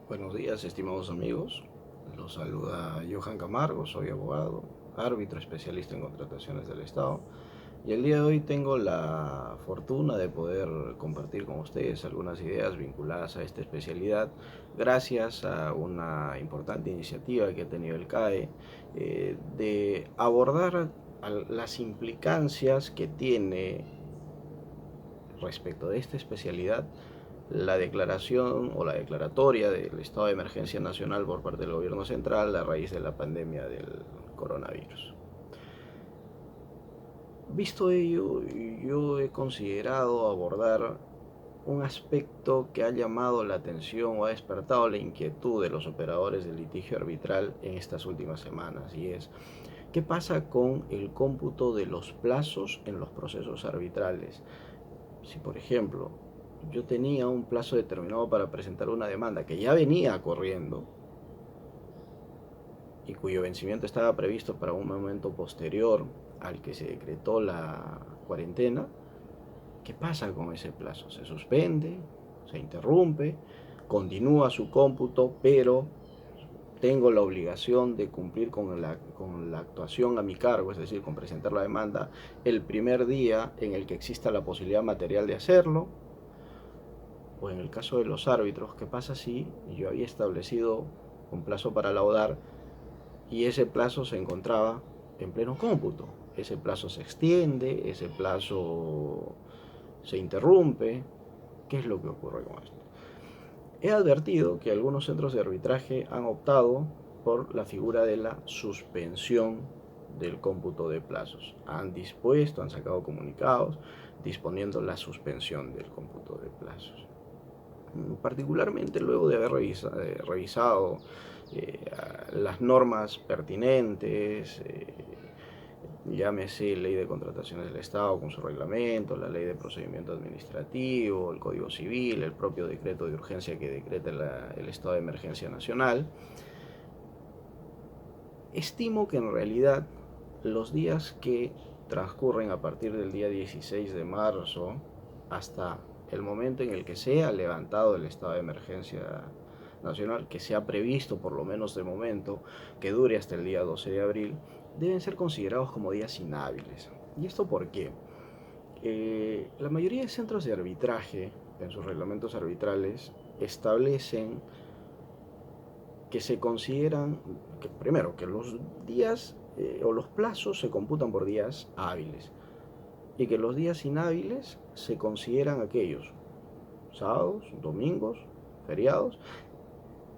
Buenos días, estimados amigos. Los saluda Johan Camargo, soy abogado, árbitro especialista en contrataciones del Estado. Y el día de hoy tengo la fortuna de poder compartir con ustedes algunas ideas vinculadas a esta especialidad, gracias a una importante iniciativa que ha tenido el CAE de abordar las implicancias que tiene respecto de esta especialidad la declaración o la declaratoria del estado de emergencia nacional por parte del gobierno central a raíz de la pandemia del coronavirus. Visto ello, yo he considerado abordar un aspecto que ha llamado la atención o ha despertado la inquietud de los operadores del litigio arbitral en estas últimas semanas, y es: ¿qué pasa con el cómputo de los plazos en los procesos arbitrales? Si, por ejemplo, yo tenía un plazo determinado para presentar una demanda que ya venía corriendo y cuyo vencimiento estaba previsto para un momento posterior al que se decretó la cuarentena, ¿qué pasa con ese plazo? ¿Se suspende? ¿Se interrumpe? ¿Continúa su cómputo, pero tengo la obligación de cumplir con la actuación a mi cargo, es decir, con presentar la demanda el primer día en el que exista la posibilidad material de hacerlo? O en el caso de los árbitros, ¿qué pasa si yo había establecido un plazo para laudar y ese plazo se encontraba en pleno cómputo? Ese plazo se extiende, ese plazo se interrumpe. ¿Qué es lo que ocurre con esto? He advertido que algunos centros de arbitraje han optado por la figura de la suspensión del cómputo de plazos. Han sacado comunicados disponiendo la suspensión del cómputo de plazos. Particularmente luego de haber revisado las normas pertinentes, llámese ley de contrataciones del Estado con su reglamento, la ley de procedimiento administrativo, el Código Civil, el propio decreto de urgencia que decreta el estado de emergencia nacional, estimo que en realidad los días que transcurren a partir del día 16 de marzo hasta el momento en el que sea levantado el estado de emergencia nacional, que sea previsto por lo menos de momento, que dure hasta el día 12 de abril, deben ser considerados como días inhábiles. ¿Y esto por qué? La mayoría de centros de arbitraje, en sus reglamentos arbitrales, establecen que se consideran, que primero, que los días o los plazos se computan por días hábiles y que los días inhábiles se consideran aquellos sábados, domingos, feriados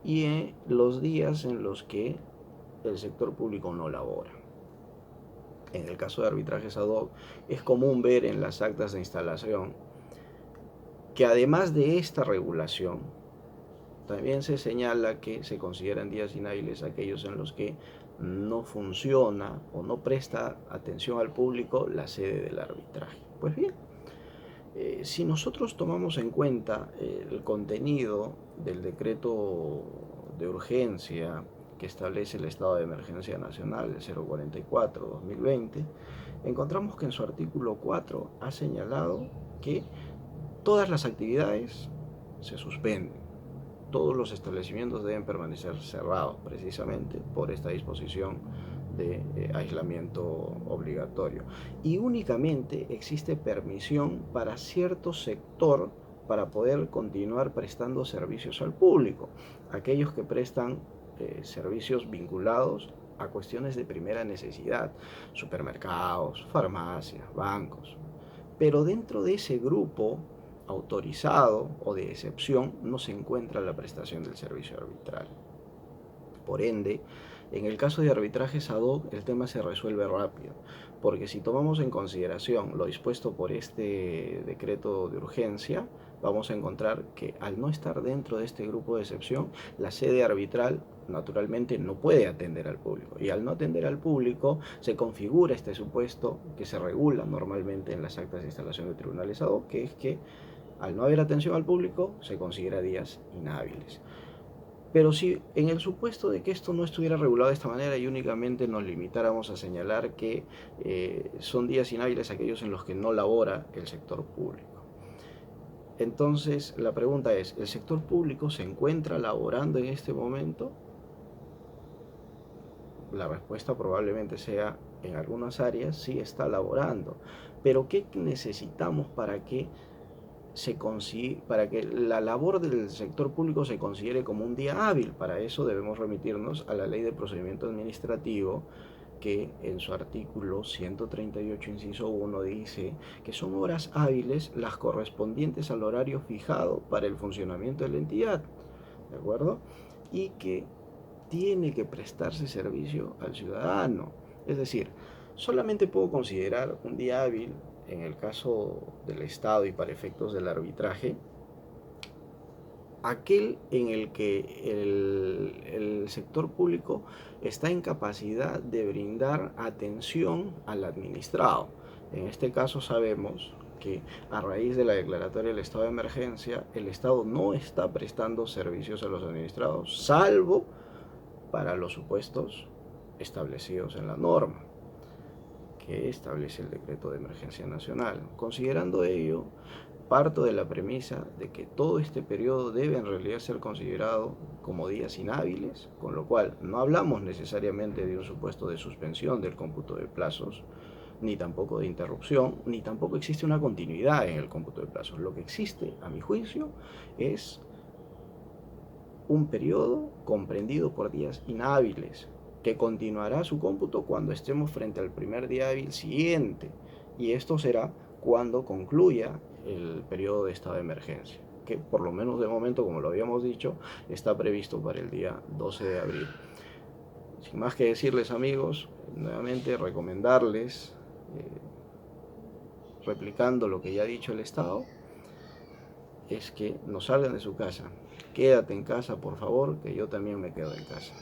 y los días en los que el sector público no labora. En el caso de arbitrajes ad hoc, es común ver en las actas de instalación que además de esta regulación, también se señala que se consideran días inhábiles aquellos en los que no funciona o no presta atención al público la sede del arbitraje. Pues bien, si nosotros tomamos en cuenta el contenido del decreto de urgencia que establece el estado de emergencia nacional, el 044-2020, encontramos que en su artículo 4 ha señalado que todas las actividades se suspenden, todos los establecimientos deben permanecer cerrados precisamente por esta disposición de aislamiento obligatorio. Y únicamente existe permisión para cierto sector para poder continuar prestando servicios al público. Aquellos que prestan servicios vinculados a cuestiones de primera necesidad, supermercados, farmacias, bancos. Pero dentro de ese grupo autorizado o de excepción no se encuentra la prestación del servicio arbitral. Por ende, en el caso de arbitrajes ad hoc, el tema se resuelve rápido, porque si tomamos en consideración lo dispuesto por este decreto de urgencia, vamos a encontrar que al no estar dentro de este grupo de excepción, la sede arbitral naturalmente no puede atender al público, y al no atender al público se configura este supuesto que se regula normalmente en las actas de instalación de tribunales ad hoc, que es que al no haber atención al público se considera días inhábiles. Pero si en el supuesto de que esto no estuviera regulado de esta manera y únicamente nos limitáramos a señalar que son días inhábiles aquellos en los que no labora el sector público, Entonces, la pregunta es, ¿el sector público se encuentra laborando en este momento? La respuesta probablemente sea, en algunas áreas sí está laborando. Pero ¿qué necesitamos para que la labor del sector público se considere como un día hábil? Para eso debemos remitirnos a la Ley de Procedimiento Administrativo, que en su artículo 138, inciso 1, dice que son horas hábiles las correspondientes al horario fijado para el funcionamiento de la entidad, ¿de acuerdo? Y que tiene que prestarse servicio al ciudadano. Es decir, solamente puedo considerar un día hábil, en el caso del Estado y para efectos del arbitraje, aquel en el que el sector público está en capacidad de brindar atención al administrado. En este caso sabemos que a raíz de la declaratoria del estado de emergencia, el Estado no está prestando servicios a los administrados, salvo para los supuestos establecidos en la norma que establece el decreto de emergencia nacional. Considerando ello, parto de la premisa de que todo este periodo debe en realidad ser considerado como días inhábiles, con lo cual no hablamos necesariamente de un supuesto de suspensión del cómputo de plazos, ni tampoco de interrupción, ni tampoco existe una continuidad en el cómputo de plazos. Lo que existe, a mi juicio, es un periodo comprendido por días inhábiles, que continuará su cómputo cuando estemos frente al primer día hábil siguiente, y esto será cuando concluya el periodo de estado de emergencia, que por lo menos de momento, como lo habíamos dicho, está previsto para el día 12 de abril. Sin más que decirles, amigos, nuevamente recomendarles, replicando lo que ya ha dicho el Estado, es que no salgan de su casa. Quédate en casa, por favor, que yo también me quedo en casa.